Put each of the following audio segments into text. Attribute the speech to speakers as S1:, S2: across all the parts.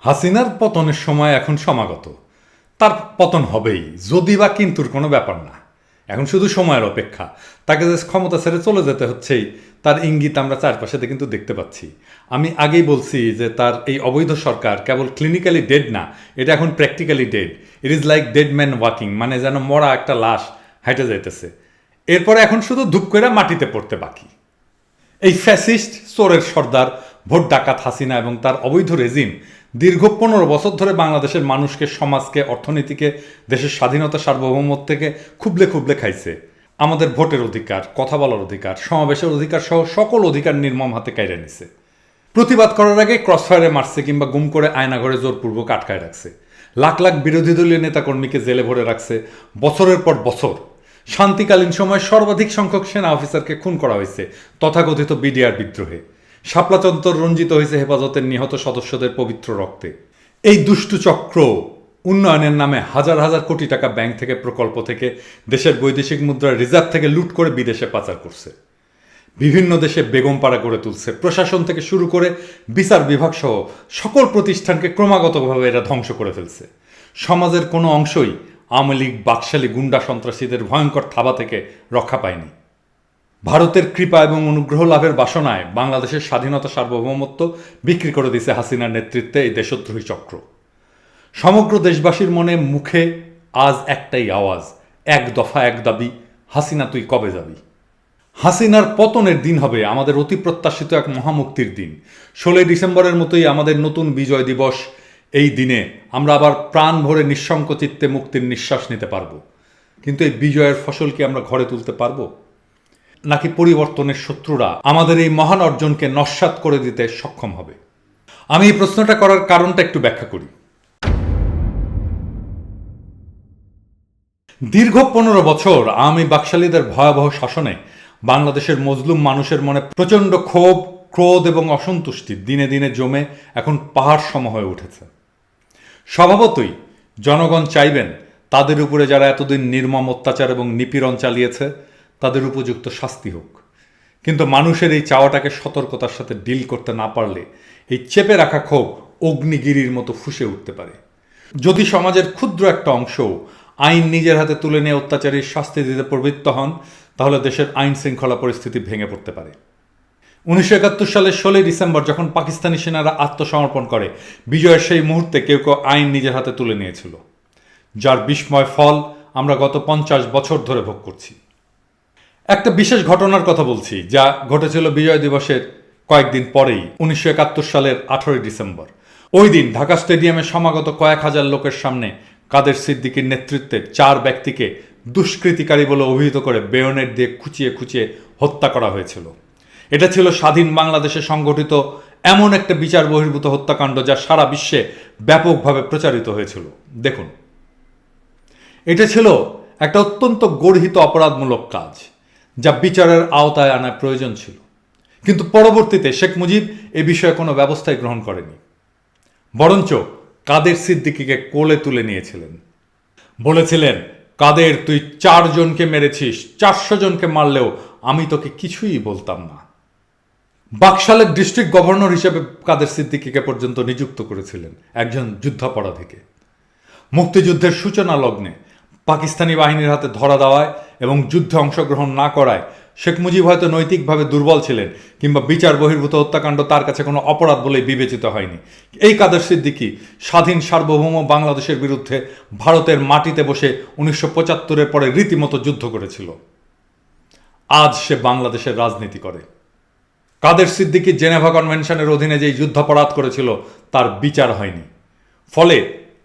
S1: হাসিনার পতনের সময় এখন সমাগত। তার পতন হবেই, যদি বা কিন্তুর কোনো ব্যাপার না। এখন শুধু সময়ের অপেক্ষা। তাকে যে ক্ষমতা ছেড়ে চলে যেতে হচ্ছেই, তার ইঙ্গিত আমরা চারপাশে কিন্তু দেখতে পাচ্ছি। আমি আগেই বলছি যে তার এই অবৈধ সরকার কেবল ক্লিনিক্যালি ডেড না, এটা এখন practically dead. It is like dead man walking, মানে যেন মরা একটা লাশ হাইটে যাইতেছে। এরপরে এখন শুধু ধূপ করে মাটিতে পড়তে বাকি। এই ফ্যাসিস্ট চোরের সর্দার ভোট ডাকাত হাসিনা এবং তার অবৈধ রেজিম দীর্ঘ 15 বছর ধরে বাংলাদেশের মানুষকে, সমাজকে, অর্থনীতিকে, দেশের স্বাধীনতা সার্বভৌমত্ব থেকে খুবলে খুবলে খাইছে। আমাদের ভোটের অধিকার, কথা বলার অধিকার, সমাবেশের অধিকার সহ সকল অধিকার নির্মম হাতে কাইরে নিছে। প্রতিবাদ করার আগে ক্রসফায়ারে মারছে কিংবা গুম করে আয়নাঘরে জোরপূর্বক আটকায় রাখছে। লাখ লাখ বিরোধী দলীয় নেতাকর্মীকে জেলে ভরে রাখছে বছরের পর বছর। শান্তিকালীন সময় সর্বাধিক সংখ্যক সেনা অফিসারকে খুন করা হয়েছে তথাকথিত বিডিআর বিদ্রোহে। শাপলা চত্বর রঞ্জিত হয়েছে হেফাজতের নিহত সদস্যদের পবিত্র রক্তে। এই দুষ্টু চক্র উন্নয়নের নামে হাজার হাজার কোটি টাকা ব্যাংক থেকে, প্রকল্প থেকে, দেশের বৈদেশিক মুদ্রার রিজার্ভ থেকে লুট করে বিদেশে পাচার করছে। বিভিন্ন দেশে বেগমপাড়া গড়ে তুলছে। প্রশাসন থেকে শুরু করে বিচার বিভাগ সহ সকল প্রতিষ্ঠানকে ক্রমাগতভাবে এরা ধ্বংস করে ফেলছে। সমাজের কোনো অংশই আওয়ামী লীগ, বাকশালী, গুন্ডা সন্ত্রাসীদের ভয়ঙ্কর থাবা থেকে রক্ষা পায়নি। ভারতের কৃপা এবং অনুগ্রহ লাভের বাসনায় বাংলাদেশের স্বাধীনতা সার্বভৌমত্ব বিক্রি করে দিয়েছে হাসিনার নেতৃত্বে এই দেশদ্রোহী চক্র। সমগ্র দেশবাসীর মনে মুখে আজ একটাই আওয়াজ, এক দফা এক দাবি, হাসিনা তুই কবে যাবি। হাসিনার পতনের দিন হবে আমাদের অতি প্রত্যাশিত এক মহামুক্তির দিন। 16 ডিসেম্বরের মতোই আমাদের নতুন বিজয় দিবস। এই দিনে আমরা আবার প্রাণ ভরে নিঃশঙ্ক চিত্তে মুক্তির নিঃশ্বাস নিতে পারবো। কিন্তু এই বিজয়ের ফসল কি আমরা ঘরে তুলতে পারবো, নাকি পরিবর্তনের শত্রুরা আমাদের এই মহান অর্জনকে নস্যাৎ করে দিতে সক্ষম হবে? আমি এই প্রশ্নটা করার কারণটা একটু ব্যাখ্যা করি। দীর্ঘ 15 বছর আওয়ামী বাকশালীদের ভয়াবহ শাসনে বাংলাদেশের মজলুম মানুষের মনে প্রচণ্ড ক্ষোভ, ক্রোধ এবং অসন্তুষ্টি দিনে দিনে জমে এখন পাহাড় সম হয়ে উঠেছে। স্বভাবতই জনগণ চাইবেন তাদের উপরে যারা এতদিন নির্মম অত্যাচার এবং নিপীড়ন চালিয়েছে তাদের উপযুক্ত শাস্তি হোক। কিন্তু মানুষের এই চাওয়াটাকে সতর্কতার সাথে ডিল করতে না পারলে এই চেপে রাখা ক্ষোভ অগ্নিগিরির মতো ফুঁসে উঠতে পারে। যদি সমাজের ক্ষুদ্র একটা অংশ আইন নিজের হাতে তুলে নিয়ে অত্যাচারীর শাস্তি দিতে প্রবৃত্ত হন, তাহলে দেশের আইন শৃঙ্খলা পরিস্থিতি ভেঙে পড়তে পারে। 1971 সালের 16 ডিসেম্বর যখন পাকিস্তানি সেনারা আত্মসমর্পণ করে, বিজয়ের সেই মুহূর্তে কেউ কেউ আইন নিজের হাতে তুলে নিয়েছিল, যার বিস্ময় ফল আমরা গত 50 বছর ধরে ভোগ করছি। একটা বিশেষ ঘটনার কথা বলছি, যা ঘটেছিল বিজয় দিবসের কয়েকদিন পরেই, 1971 সালের 18 ডিসেম্বর। ওই দিন ঢাকা স্টেডিয়ামে সমাগত কয়েক হাজার লোকের সামনে কাদের সিদ্দিকীর নেতৃত্বে 4 ব্যক্তিকে দুষ্কৃতিকারী বলে অভিহিত করে বেয়নেট দিয়ে খুঁচিয়ে খুঁচিয়ে হত্যা করা হয়েছিল। এটা ছিল স্বাধীন বাংলাদেশে সংগঠিত এমন একটা বিচার বহির্ভূত হত্যাকাণ্ড যা সারা বিশ্বে ব্যাপকভাবে প্রচারিত হয়েছিল। দেখুন, এটা ছিল একটা অত্যন্ত গর্হিত অপরাধমূলক কাজ, যা বিচারের আওতায় আনার প্রয়োজন ছিল। কিন্তু পরবর্তীতে শেখ মুজিব এ বিষয়ে কোনো ব্যবস্থাই গ্রহণ করেনি, বরঞ্চ কাদের সিদ্দিকীকে কোলে তুলে নিয়েছিলেন। বলেছিলেন, কাদের, তুই 4 জনকে মেরেছিস, 400 জনকে মারলেও আমি তোকে কিছুই বলতাম না। বাকশালের ডিস্ট্রিক্ট গভর্নর হিসেবে কাদের সিদ্দিকীকে পর্যন্ত নিযুক্ত করেছিলেন একজন যুদ্ধাপরাধীকে। মুক্তিযুদ্ধের সূচনা লগ্নে পাকিস্তানি বাহিনীর হাতে ধরা দেওয়ায় এবং যুদ্ধে অংশগ্রহণ না করায় শেখ মুজিব হয়তো নৈতিকভাবে দুর্বল ছিলেন, কিংবা বিচার বহির্ভূত হত্যাকাণ্ড তার কাছে কোনো অপরাধ বলেই বিবেচিত হয়নি। এই কাদের সিদ্দিকী স্বাধীন সার্বভৌম বাংলাদেশের বিরুদ্ধে ভারতের মাটিতে বসে 1975-এর পরে রীতিমতো যুদ্ধ করেছিল। আজ সে বাংলাদেশের রাজনীতি করে। কাদের সিদ্দিকী জেনেভা কনভেনশনের অধীনে যেই যুদ্ধাপরাধ করেছিল তার বিচার হয়নি। ফলে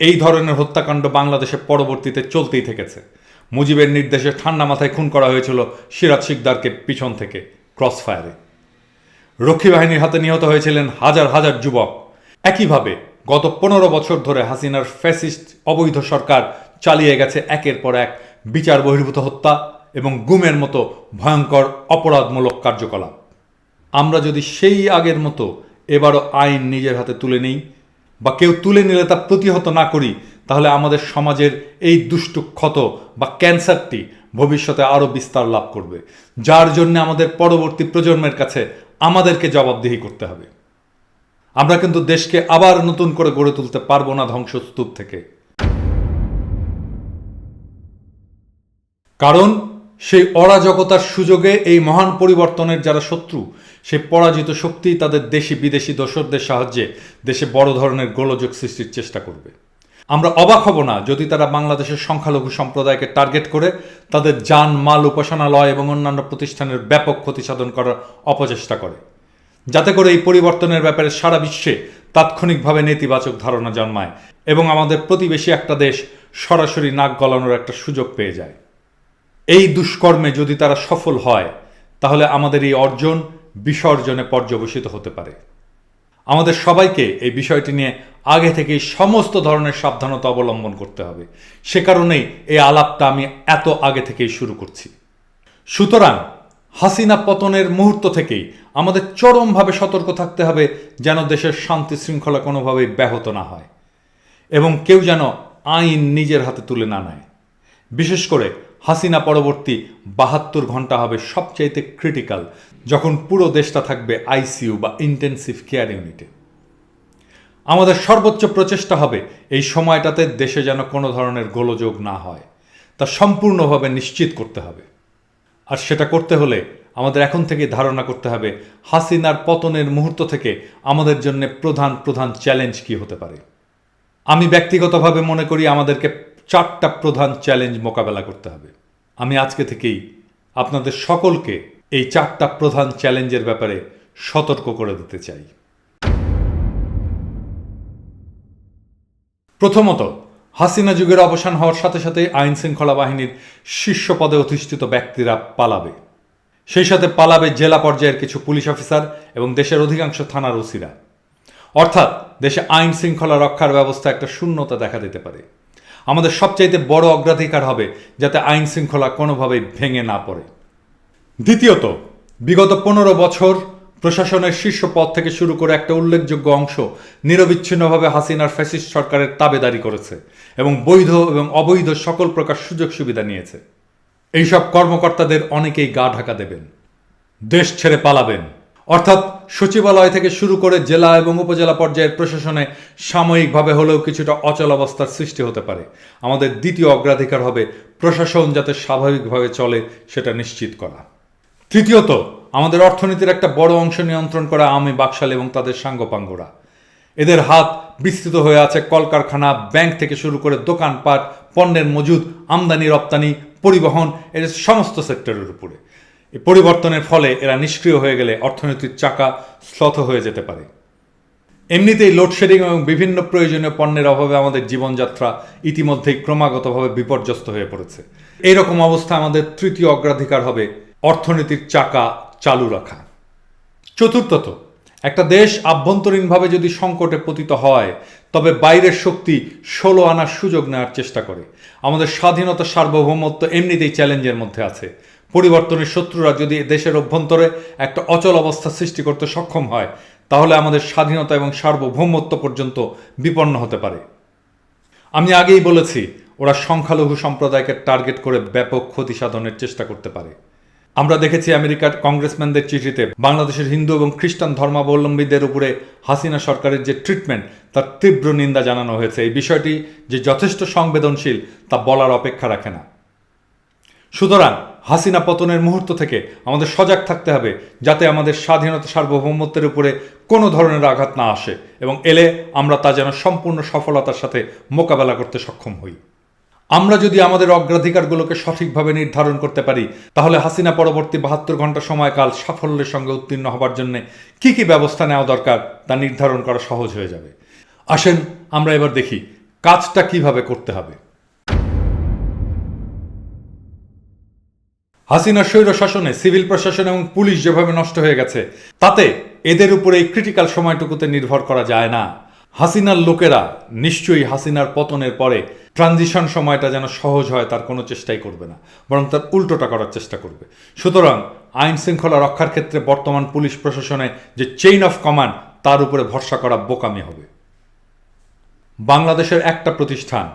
S1: এই ধরনের হত্যাকাণ্ড বাংলাদেশে পরবর্তীতে চলতেই থেকেছে। মুজিবের নির্দেশে ঠান্ডা মাথায় খুন করা হয়েছিল সিরাজ শিকদারকে পিছন থেকে ক্রসফায়ারে। রক্ষী বাহিনীর হাতে নিহত হয়েছিলেন হাজার হাজার যুবক। একইভাবে গত 15 বছর ধরে হাসিনার ফ্যাসিস্ট অবৈধ সরকার চালিয়ে গেছে একের পর এক বিচার বহির্ভূত হত্যা এবং গুমের মতো ভয়ঙ্কর অপরাধমূলক কার্যকলাপ। আমরা যদি সেই আগের মতো এবারও আইন নিজের হাতে তুলে নেই, বা কেউ তুলে নিলে তা প্রতিহত না করি, তাহলে আমাদের সমাজের এই দুষ্টু ক্ষত বা ক্যান্সারটি ভবিষ্যতে আরও বিস্তার লাভ করবে, যার জন্য আমাদের পরবর্তী প্রজন্মের কাছে আমাদেরকে জবাবদিহি করতে হবে। আমরা কিন্তু দেশকে আবার নতুন করে গড়ে তুলতে পারবো না ধ্বংসস্তূপ থেকে। কারণ সেই অরাজকতার সুযোগে এই মহান পরিবর্তনের যারা শত্রু, সেই পরাজিত শক্তি তাদের দেশি বিদেশি দোসরদের সাহায্যে দেশে বড় ধরনের গোলযোগ সৃষ্টির চেষ্টা করবে। আমরা অবাক হব না যদি তারা বাংলাদেশের সংখ্যালঘু সম্প্রদায়কে টার্গেট করে তাদের যান মাল উপাসনালয় এবং অন্যান্য প্রতিষ্ঠানের ব্যাপক ক্ষতি সাধন করার অপচেষ্টা করে, যাতে করে এই পরিবর্তনের ব্যাপারে সারা বিশ্বে তাৎক্ষণিকভাবে নেতিবাচক ধারণা জন্মায় এবং আমাদের প্রতিবেশী একটা দেশ সরাসরি নাক গলানোর একটা সুযোগ পেয়ে যায়। এই দুষ্কর্মে যদি তারা সফল হয় তাহলে আমাদের এই অর্জন বিসর্জনে পর্যবসিত হতে পারে। আমাদের সবাইকে এই বিষয়টি নিয়ে আগে থেকেই সমস্ত ধরনের সাবধানতা অবলম্বন করতে হবে। সে কারণেই এই আলাপটা আমি এত আগে থেকেই শুরু করছি। সুতরাং হাসিনা পতনের মুহূর্ত থেকেই আমাদের চরমভাবে সতর্ক থাকতে হবে যেন দেশের শান্তি শৃঙ্খলা কোনোভাবেই ব্যাহত না হয় এবং কেউ যেন আইন নিজের হাতে তুলে না নেয়। বিশেষ করে হাসিনা পরবর্তী 72 ঘন্টা হবে সবচাইতে ক্রিটিক্যাল, যখন পুরো দেশটা থাকবে আইসিইউ বা ইন্টেনসিভ কেয়ার ইউনিটে। আমাদের সর্বোচ্চ প্রচেষ্টা হবে এই সময়টাতে দেশে যেন কোনো ধরনের গোলযোগ না হয় তা সম্পূর্ণভাবে নিশ্চিত করতে হবে। আর সেটা করতে হলে আমাদের এখন থেকে ধারণা করতে হবে হাসিনার পতনের মুহূর্ত থেকে আমাদের জন্য প্রধান প্রধান চ্যালেঞ্জ কি হতে পারে। আমি ব্যক্তিগতভাবে মনে করি আমাদেরকে 4টা প্রধান চ্যালেঞ্জ মোকাবেলা করতে হবে। আমি আজকে থেকেই আপনাদের সকলকে এই 4টা প্রধান চ্যালেঞ্জের ব্যাপারে সতর্ক করে দিতে চাই। প্রথমত, হাসিনা যুগের অবসান হওয়ার সাথে সাথে আইন শৃঙ্খলা বাহিনীর শীর্ষ পদে অধিষ্ঠিত ব্যক্তিরা পালাবে। সেই সাথে পালাবে জেলা পর্যায়ের কিছু পুলিশ অফিসার এবং দেশের অধিকাংশ থানার ওসিরা। অর্থাৎ দেশে আইন শৃঙ্খলা রক্ষার ব্যবস্থা একটা শূন্যতা দেখা দিতে পারে। আমাদের সবচাইতে বড় অগ্রাধিকার হবে যাতে আইন শৃঙ্খলা কোনোভাবেই ভেঙে না পড়ে। দ্বিতীয়ত, বিগত 15 বছর প্রশাসনের শীর্ষ পদ থেকে শুরু করে একটা উল্লেখযোগ্য অংশ নিরবিচ্ছিন্নভাবে হাসিনার ফ্যাসিস্ট সরকারের তাবেদারি করেছে এবং বৈধ এবং অবৈধ সকল প্রকার সুযোগ সুবিধা নিয়েছে। এইসব কর্মকর্তাদের অনেকেই গা ঢাকা দেবেন, দেশ ছেড়ে পালাবেন। অর্থাৎ সচিবালয় থেকে শুরু করে জেলা এবং উপজেলা পর্যায়ের প্রশাসনে সাময়িকভাবে হলেও কিছুটা অচল অবস্থার সৃষ্টি হতে পারে। আমাদের দ্বিতীয় অগ্রাধিকার হবে প্রশাসন যাতে স্বাভাবিকভাবে চলে সেটা নিশ্চিত করা। তৃতীয়ত, আমাদের অর্থনীতির একটা বড় অংশ নিয়ন্ত্রণ করা আওয়ামী বাকশাল এবং তাদের সাঙ্গপাঙ্গরা। এদের হাত বিস্তৃত হয়ে আছে কলকারখানা, ব্যাংক থেকে শুরু করে দোকানপাট, পণ্যের মজুদ, আমদানি রপ্তানি, পরিবহন, এর সমস্ত সেক্টরের উপরে। এই পরিবর্তনের ফলে এরা নিষ্ক্রিয় হয়ে গেলে অর্থনীতির চাকা শ্লথ হয়ে যেতে পারে। এমনিতেই লোডশেডিং এবং বিভিন্ন প্রয়োজনীয় পণ্যের অভাবে আমাদের জীবনযাত্রা ইতিমধ্যেই ক্রমাগতভাবে বিপর্যস্ত হয়ে পড়েছে। এইরকম অবস্থা আমাদের তৃতীয় অগ্রাধিকার হবে অর্থনীতির চাকা চালু রাখা। চতুর্থত, একটা দেশ আভ্যন্তরীণভাবে যদি সংকটে পতিত হয় তবে বাইরের শক্তি 16 আনার সুযোগ নেওয়ার চেষ্টা করে। আমাদের স্বাধীনতা সার্বভৌমত্ব এমনিতেই চ্যালেঞ্জের মধ্যে আছে। পরিবর্তনের শত্রুরা যদি দেশের অভ্যন্তরে একটা অচল অবস্থা সৃষ্টি করতে সক্ষম হয় তাহলে আমাদের স্বাধীনতা এবং সার্বভৌমত্ব পর্যন্ত বিপন্ন হতে পারে। আমি আগেই বলেছি ওরা সংখ্যালঘু সম্প্রদায়কে টার্গেট করে ব্যাপক ক্ষতি সাধনের চেষ্টা করতে পারে। আমরা দেখেছি আমেরিকার কংগ্রেসম্যানদের চিঠিতে বাংলাদেশের হিন্দু এবং খ্রিস্টান ধর্মাবলম্বীদের উপরে হাসিনা সরকারের যে ট্রিটমেন্ট তার তীব্র নিন্দা জানানো হয়েছে। এই বিষয়টি যে যথেষ্ট সংবেদনশীল তা বলার অপেক্ষা রাখে না। সুতরাং হাসিনা পতনের মুহূর্ত থেকে আমাদের সজাগ থাকতে হবে যাতে আমাদের স্বাধীনতা সার্বভৌমত্বের উপরে কোনো ধরনের আঘাত না আসে এবং এলে আমরা তা যেন সম্পূর্ণ সফলতার সাথে মোকাবেলা করতে সক্ষম হই। আমরা যদি আমাদের অগ্রাধিকারগুলোকে সঠিকভাবে নির্ধারণ করতে পারি তাহলে হাসিনা পরবর্তী 72 ঘন্টা সময়কাল সাফল্যের সঙ্গে উত্তীর্ণ হবার জন্য কি কি ব্যবস্থা নেওয়া দরকার তা নির্ধারণ করা সহজ হয়ে যাবে। আসেন আমরা এবার দেখি কাজটা কিভাবে করতে হবে। হাসিনার স্বৈর শাসনে সিভিল প্রশাসন এবং পুলিশ যেভাবে নষ্ট হয়ে গেছে তাতে এদের উপরে এই ক্রিটিক্যাল সময়টুকুতে নির্ভর করা যায় না। হাসিনার লোকেরা নিশ্চয়ই হাসিনার পতনের পরে ট্রানজিশন সময়টা যেন সহজ হয় তার কোনো চেষ্টাই করবে না, বরং তার উল্টোটা করার চেষ্টা করবে। সুতরাং আইন শৃঙ্খলা রক্ষার ক্ষেত্রে বর্তমান পুলিশ প্রশাসনে যে চেইন অফ কমান্ড তার উপরে ভরসা করা বোকামি হবে। বাংলাদেশের একটা প্রতিষ্ঠান,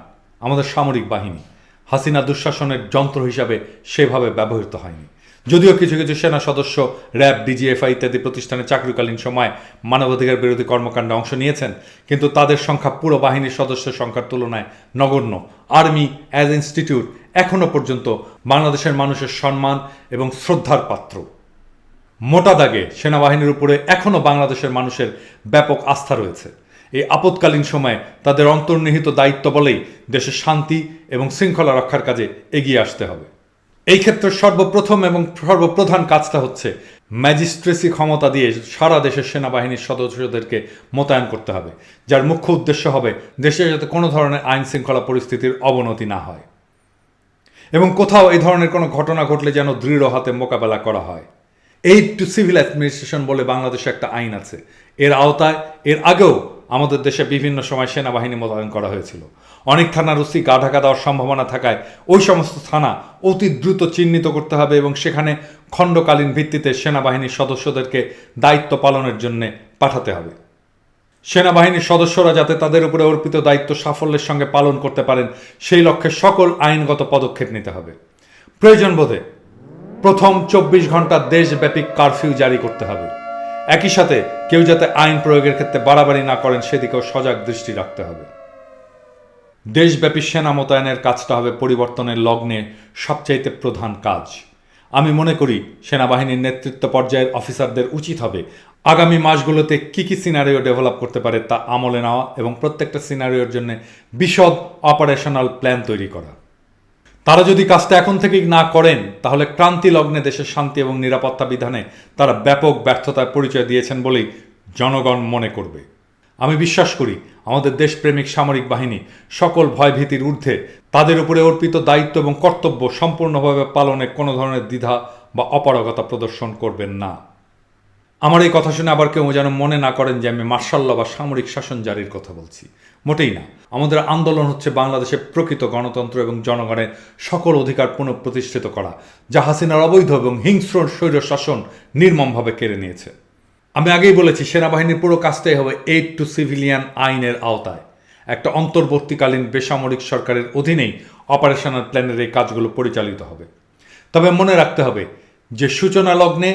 S1: আমাদের সামরিক বাহিনী, হাসিনা দুঃশাসনের যন্ত্র হিসাবে সেভাবে ব্যবহৃত হয়নি। যদিও কিছু কিছু সেনা সদস্য র্যাব, ডিজিএফআই ইত্যাদি প্রতিষ্ঠানে চাকরিকালীন সময় মানবাধিকার বিরোধী কর্মকাণ্ডে অংশ নিয়েছেন, কিন্তু তাদের সংখ্যা পুরো বাহিনীর সদস্যের সংখ্যার তুলনায় নগণ্য। আর্মি অ্যাজ ইনস্টিটিউট এখনও পর্যন্ত বাংলাদেশের মানুষের সম্মান এবং শ্রদ্ধার পাত্র। মোটা দাগে সেনাবাহিনীর উপরে এখনও বাংলাদেশের মানুষের ব্যাপক আস্থা রয়েছে। এই আপৎকালীন সময়ে তাদের অন্তর্নিহিত দায়িত্ব বলেই দেশের শান্তি এবং শৃঙ্খলা রক্ষার কাজে এগিয়ে আসতে হবে। এই ক্ষেত্রে সর্বপ্রথম এবং সর্বপ্রধান কাজটা হচ্ছে ম্যাজিস্ট্রেসি ক্ষমতা দিয়ে সারা দেশের সেনাবাহিনীর সদস্যদেরকে মোতায়েন করতে হবে, যার মুখ্য উদ্দেশ্য হবে দেশে যাতে কোনো ধরনের আইন শৃঙ্খলা পরিস্থিতির অবনতি না হয় এবং কোথাও এই ধরনের কোনো ঘটনা ঘটলে যেন দৃঢ় হাতে মোকাবেলা করা হয়। এইড টু সিভিল অ্যাডমিনিস্ট্রেশন বলে বাংলাদেশে একটা আইন আছে। এর আওতায় এর আগেও আমাদের দেশে বিভিন্ন সময় সেনাবাহিনী মোতায়েন করা হয়েছিল। অনেক থানার ওসি গা ঢাকা দেওয়ার সম্ভাবনা থাকায় ওই সমস্ত থানা অতি দ্রুত চিহ্নিত করতে হবে এবং সেখানে খণ্ডকালীন ভিত্তিতে সেনাবাহিনীর সদস্যদেরকে দায়িত্ব পালনের জন্য পাঠাতে হবে। সেনাবাহিনীর সদস্যরা যাতে তাদের উপরে অর্পিত দায়িত্ব সাফল্যের সঙ্গে পালন করতে পারেন সেই লক্ষ্যে সকল আইনগত পদক্ষেপ নিতে হবে। প্রয়োজন বোধে প্রথম 24 ঘন্টা দেশব্যাপী কারফিউ জারি করতে হবে। একই সাথে কেউ যাতে আইন প্রয়োগের ক্ষেত্রে বাড়াবাড়ি না করেন সেদিকেও সজাগ দৃষ্টি রাখতে হবে। দেশব্যাপী সেনা মোতায়েনের কাজটা হবে পরিবর্তনের লগ্নে সবচাইতে প্রধান কাজ। আমি মনে করি সেনাবাহিনীর নেতৃত্ব পর্যায়ের অফিসারদের উচিত হবে আগামী মাসগুলোতে কী কী সিনারিও ডেভেলপ করতে পারে তা আমলে নেওয়া এবং প্রত্যেকটা সিনারিওর জন্য বিশদ অপারেশনাল প্ল্যান তৈরি করা। তারা যদি কাজটা এখন থেকেই না করেন তাহলে ক্রান্তি লগ্নে দেশের শান্তি এবং নিরাপত্তা বিধানে তারা ব্যাপক ব্যর্থতার পরিচয় দিয়েছেন বলেই জনগণ মনে করবে। আমি বিশ্বাস করি আমাদের দেশপ্রেমিক সামরিক বাহিনী সকল ভয়ভীতির ঊর্ধ্বে তাদের উপরে অর্পিত দায়িত্ব এবং কর্তব্য সম্পূর্ণভাবে পালনে কোনো ধরনের দ্বিধা বা অপারগতা প্রদর্শন করবেন না। আমার এই কথা শুনে আবার কেউ যেন মনে না করেন যে আমি মার্শাল্লাহ বা সামরিক শাসন জারির কথা বলছি। মোটেই না। আমাদের আন্দোলন হচ্ছে বাংলাদেশের প্রকৃত গণতন্ত্র এবং জনগণের সকল অধিকার পুনঃপ্রতিষ্ঠিত করা, যা হাসিনার অবৈধ এবং হিংস্র স্বৈর শাসন নির্মমভাবে কেড়ে নিয়েছে। আমি আগেই বলেছি সেনাবাহিনীর পুরো কাজটাই হবে এইড টু সিভিলিয়ান আইনের আওতায়। একটা অন্তর্বর্তীকালীন বেসামরিক সরকারের অধীনেই অপারেশনাল প্ল্যানের এই কাজগুলো পরিচালিত হবে। তবে মনে রাখতে হবে যে সূচনা লগ্নে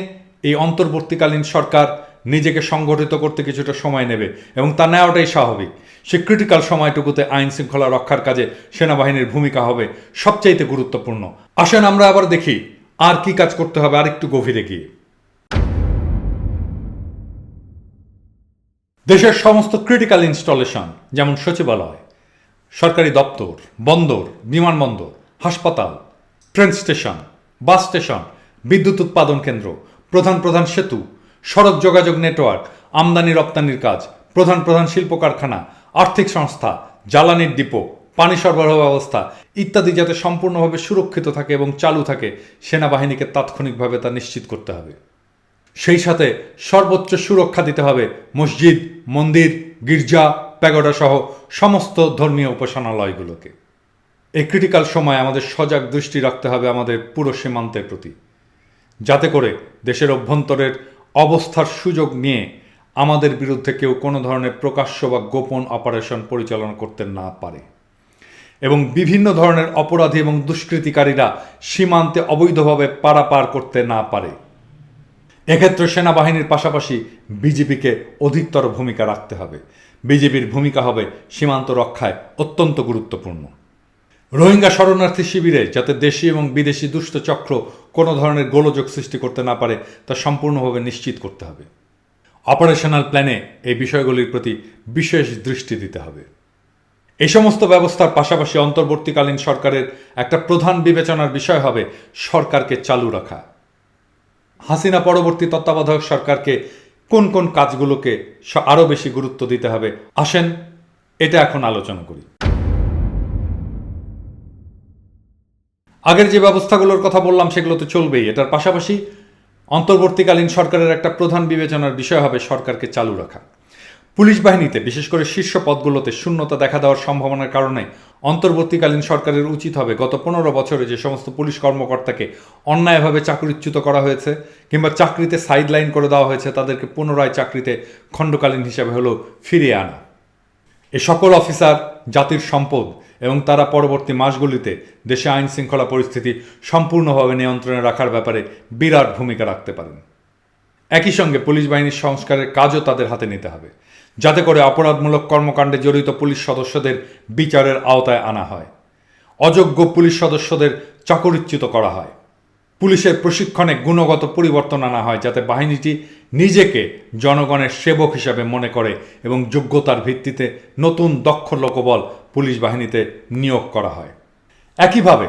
S1: এই অন্তর্বর্তীকালীন সরকার নিজেকে সংগঠিত করতে কিছুটা সময় নেবে এবং তা নেওয়াটাই স্বাভাবিক। সে ক্রিটিক্যাল সময়টুকুতে আইন শৃঙ্খলা রক্ষার কাজে সেনাবাহিনীর ভূমিকা হবে সবচাইতে গুরুত্বপূর্ণ। আসেন আমরা আবার দেখি আর কি কাজ করতে হবে আরেকটু গভীরে গিয়ে। দেশের সমস্ত ক্রিটিক্যাল ইনস্টলেশন যেমন সচিবালয়, সরকারি দপ্তর, বন্দর, বিমানবন্দর, হাসপাতাল, ট্রেন স্টেশন, বাস স্টেশন, বিদ্যুৎ উৎপাদন কেন্দ্র, প্রধান প্রধান সেতু, সড়ক যোগাযোগ নেটওয়ার্ক, আমদানি রপ্তানির কাজ, প্রধান প্রধান শিল্প কারখানা, আর্থিক সংস্থা, জ্বালানির ডিপো, পানি সরবরাহ ব্যবস্থা ইত্যাদি যাতে সম্পূর্ণভাবে সুরক্ষিত থাকে এবং চালু থাকে সেনাবাহিনীকে তাৎক্ষণিকভাবে তা নিশ্চিত করতে হবে। সেই সাথে সর্বোচ্চ সুরক্ষা দিতে হবে মসজিদ, মন্দির, গির্জা, প্যাগোডা সহ সমস্ত ধর্মীয় উপাসনালয়গুলোকে। এই ক্রিটিক্যাল সময় আমাদের সজাগ দৃষ্টি রাখতে হবে আমাদের পুরো সীমান্তের প্রতি, যাতে করে দেশের অভ্যন্তরের অবস্থার সুযোগ নিয়ে আমাদের বিরুদ্ধে কেউ কোনো ধরনের প্রকাশ্য বা গোপন অপারেশন পরিচালনা করতে না পারে এবং বিভিন্ন ধরনের অপরাধী এবং দুষ্কৃতিকারীরা সীমান্তে অবৈধভাবে পারাপার করতে না পারে। এক্ষেত্রে সেনাবাহিনীর পাশাপাশি বিজেপিকে অধিকতর ভূমিকা রাখতে হবে। বিজেপির ভূমিকা হবে সীমান্ত রক্ষায় অত্যন্ত গুরুত্বপূর্ণ। রোহিঙ্গা শরণার্থী শিবিরে যাতে দেশি এবং বিদেশি দুষ্ট চক্র কোনো ধরনের গোলযোগ সৃষ্টি করতে না পারে তা সম্পূর্ণভাবে নিশ্চিত করতে হবে। অপারেশনাল প্ল্যানে এই বিষয়গুলির প্রতি বিশেষ দৃষ্টি দিতে হবে। এই সমস্ত ব্যবস্থার পাশাপাশি অন্তর্বর্তীকালীন সরকারের একটা প্রধান বিবেচনার বিষয় হবে সরকারকে চালু রাখা। হাসিনা পরবর্তী তত্ত্বাবধায়ক সরকারকে কোন কোন কাজগুলোকে আরও বেশি গুরুত্ব দিতে হবে আসেন এটা এখন আলোচনা করি। আগের যে ব্যবস্থাগুলোর কথা বললাম সেগুলো তো চলবেই। এটার পাশাপাশি অন্তর্বর্তীকালীন সরকারের একটা প্রধান বিবেচনার বিষয় হবে সরকারকে চালু রাখা। পুলিশ বাহিনীতে বিশেষ করে শীর্ষ পদগুলোতে শূন্যতা দেখা দেওয়ার সম্ভাবনার কারণে অন্তর্বর্তীকালীন সরকারের উচিত হবে গত 15 বছরে যে সমস্ত পুলিশ কর্মকর্তাকে অন্যায়ভাবে চাকরিচ্যুত করা হয়েছে কিংবা চাকরিতে সাইডলাইন করে দেওয়া হয়েছে তাদেরকে পুনরায় চাকরিতে খণ্ডকালীন হিসাবে হলেও ফিরিয়ে আনা। এ সকল অফিসার জাতির সম্পদ এবং তারা পরবর্তী মাসগুলিতে দেশে আইন শৃঙ্খলা পরিস্থিতি সম্পূর্ণভাবে নিয়ন্ত্রণে রাখার ব্যাপারে বিরাট ভূমিকা রাখতে পারেন। একই সঙ্গে পুলিশ বাহিনীর সংস্কারের কাজও তাদের হাতে নিতে হবে, যাতে করে অপরাধমূলক কর্মকাণ্ডে জড়িত পুলিশ সদস্যদের বিচারের আওতায় আনা হয়, অযোগ্য পুলিশ সদস্যদের চাকরিচ্যুত করা হয়, পুলিশের প্রশিক্ষণে গুণগত পরিবর্তন আনা হয়, যাতে বাহিনীটি নিজেকে জনগণের সেবক হিসাবে মনে করে এবং যোগ্যতার ভিত্তিতে নতুন দক্ষ লোকবল পুলিশ বাহিনীতে নিয়োগ করা হয়। একইভাবে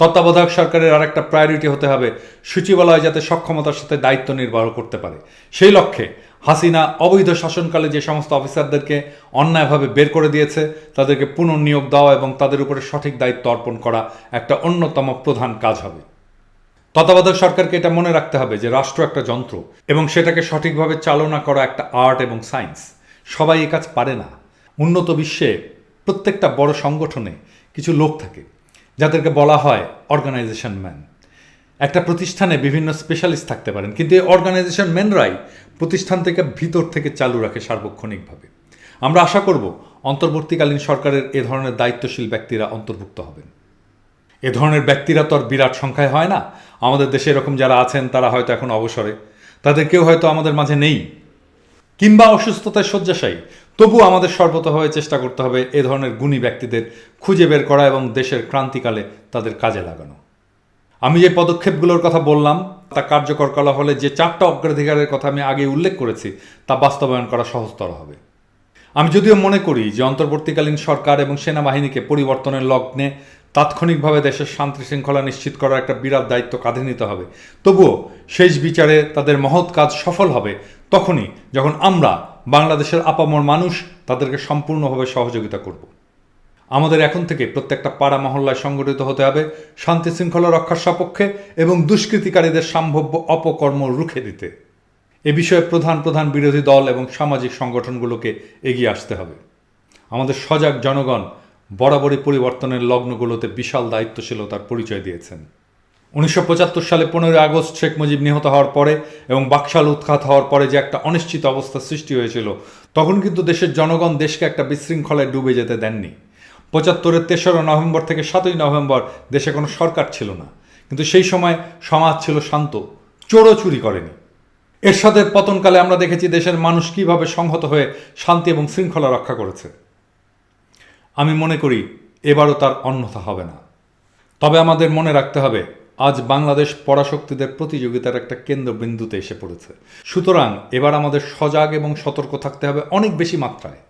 S1: তত্ত্বাবধায়ক সরকারের আরেকটা প্রায়োরিটি হতে হবে সচিবালয় যাতে সক্ষমতার সাথে দায়িত্ব নির্বাহ করতে পারে। সেই লক্ষ্যে হাসিনা অবৈধ শাসনকালে যে সমস্ত অফিসারদেরকে অন্যায়ভাবে বের করে দিয়েছে তাদেরকে পুনর্নিয়োগ দেওয়া এবং তাদের উপরে সঠিক দায়িত্ব অর্পণ করা একটা অন্যতম প্রধান কাজ হবে। তত্ত্বাবধায়ক সরকারকে এটা মনে রাখতে হবে যে রাষ্ট্র একটা যন্ত্র এবং সেটাকে সঠিকভাবে চালনা করা একটা আর্ট এবং সায়েন্স। সবাই এই কাজ পারে না। উন্নত বিশ্বে প্রত্যেকটা বড় সংগঠনে কিছু লোক থাকে যাদেরকে বলা হয় অর্গানাইজেশন ম্যান। একটা প্রতিষ্ঠানে বিভিন্ন স্পেশালিস্ট থাকতে পারেন, কিন্তু এই অর্গানাইজেশন ম্যানরাই প্রতিষ্ঠান থেকে ভিতর থেকে চালু রাখে সার্বক্ষণিকভাবে। আমরা আশা করব অন্তর্বর্তীকালীন সরকারের এ ধরনের দায়িত্বশীল ব্যক্তিরা অন্তর্ভুক্ত হবেন। এ ধরনের ব্যক্তিরা তো আর বিরাট সংখ্যায় হয় না। আমাদের দেশে এরকম যারা আছেন তারা হয়তো এখন অবসরে, তাদের কেউ হয়তো আমাদের মাঝে নেই কিংবা অসুস্থতায় শয্যাশায়ী। তবু আমাদের সর্বতভাবে চেষ্টা করতে হবে এ ধরনের গুণী ব্যক্তিদের খুঁজে বের করা এবং দেশের ক্রান্তিকালে তাদের কাজে লাগানো। আমি যে পদক্ষেপগুলোর কথা বললাম তা কার্যকর করা হলে যে 4টা অগ্রাধিকারের কথা আমি আগে উল্লেখ করেছি তা বাস্তবায়ন করা সহজতর হবে। আমি যদিও মনে করি যে অন্তর্বর্তীকালীন সরকার এবং সেনাবাহিনীকে পরিবর্তনের লগ্নে তাৎক্ষণিকভাবে দেশের শান্তি শৃঙ্খলা নিশ্চিত করার একটা বিরাট দায়িত্ব কাঁধে নিতে হবে, তবুও শেষ বিচারে তাদের মহৎ কাজ সফল হবে তখনই যখন আমরা বাংলাদেশের আপামর মানুষ তাদেরকে সম্পূর্ণভাবে সহযোগিতা করব। আমাদের এখন থেকে প্রত্যেকটা পাড়া মহল্লায় সংগঠিত হতে হবে শান্তি শৃঙ্খলা রক্ষার সপক্ষে এবং দুষ্কৃতিকারীদের সম্ভাব্য অপকর্ম রুখে দিতে। এ বিষয়ে প্রধান প্রধান বিরোধী দল এবং সামাজিক সংগঠনগুলোকে এগিয়ে আসতে হবে। আমাদের সজাগ জনগণ বরাবরই পরিবর্তনের লগ্নগুলোতে বিশাল দায়িত্বশীলতার পরিচয় দিয়েছেন। 1975 সালে 15 আগস্ট শেখ মুজিব নিহত হওয়ার পরে এবং বাকশাল উৎখাত হওয়ার পরে যে একটা অনিশ্চিত অবস্থা সৃষ্টি হয়েছিল, তখন কিন্তু দেশের জনগণ দেশকে একটা বিশৃঙ্খলায় ডুবে যেতে দেননি। 75-এর 3রা নভেম্বর থেকে 7ই নভেম্বর দেশে কোনো সরকার ছিল না, কিন্তু সেই সময় সমাজ ছিল শান্ত, চোরও চুরি করেনি। এরশাদের পতনকালে আমরা দেখেছি দেশের মানুষ কীভাবে সংহত হয়ে শান্তি এবং শৃঙ্খলা রক্ষা করেছে। আমি মনে করি এবারও তার অন্যথা হবে না। তবে আমাদের মনে রাখতে হবে আজ বাংলাদেশ পরাশক্তিদের প্রতিযোগিতার একটা কেন্দ্রবিন্দুতে এসে পড়েছে। সুতরাং এবার আমাদের সজাগ এবং সতর্ক থাকতে হবে অনেক বেশি মাত্রায়।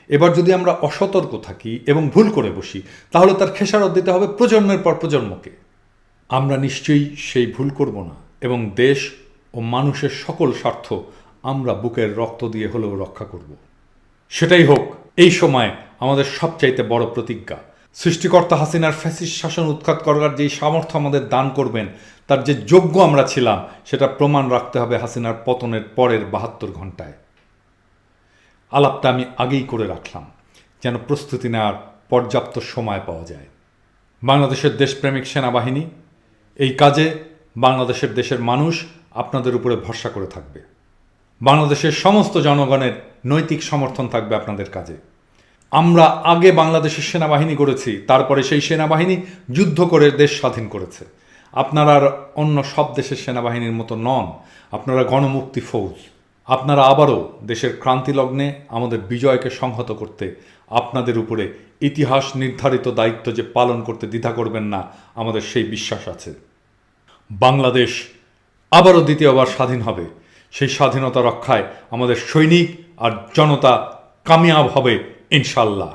S1: এবার যদি আমরা অসতর্ক থাকি এবং ভুল করে বসি তাহলে তার খেসারত দিতে হবে প্রজন্মের পর প্রজন্মকে। আমরা নিশ্চয়ই সেই ভুল করব না এবং দেশ ও মানুষের সকল স্বার্থ আমরা বুকের রক্ত দিয়ে হলেও রক্ষা করব। সেটাই হোক এই সময় আমাদের সবচাইতে বড় প্রতিজ্ঞা। সৃষ্টিকর্তা হাসিনার ফ্যাসিস্ট শাসন উৎখাত করার যেই সামর্থ্য আমাদের দান করবেন তার যে যোগ্য আমরা ছিলাম সেটা প্রমাণ রাখতে হবে হাসিনার পতনের পরের 72 ঘন্টায়। আলাপটা আমি আগেই করে রাখলাম যেন প্রস্তুতি নেওয়ার পর্যাপ্ত সময় পাওয়া যায়। বাংলাদেশের দেশপ্রেমিক সেনাবাহিনী এই কাজে বাংলাদেশের দেশের মানুষ আপনাদের উপরে ভরসা করে থাকবে। বাংলাদেশের সমস্ত জনগণের নৈতিক সমর্থন থাকবে আপনাদের কাজে। আমরা আগে বাংলাদেশের সেনাবাহিনী করেছি, তারপরে সেই সেনাবাহিনী যুদ্ধ করে দেশ স্বাধীন করেছে। আপনারা আর অন্য সব দেশের সেনাবাহিনীর মতো নন, আপনারা গণমুক্তি ফৌজ। আপনারা আবারও দেশের ক্রান্তি লগ্নে আমাদের বিজয়কে সংহত করতে আপনাদের উপরে ইতিহাস নির্ধারিত দায়িত্ব যে পালন করতে দ্বিধা করবেন না, আমাদের সেই বিশ্বাস আছে। বাংলাদেশ আবারও দ্বিতীয়বার স্বাধীন হবে। সেই স্বাধীনতা রক্ষায় আমাদের সৈনিক আর জনতা কামিয়াব হবে ইনশাল্লাহ।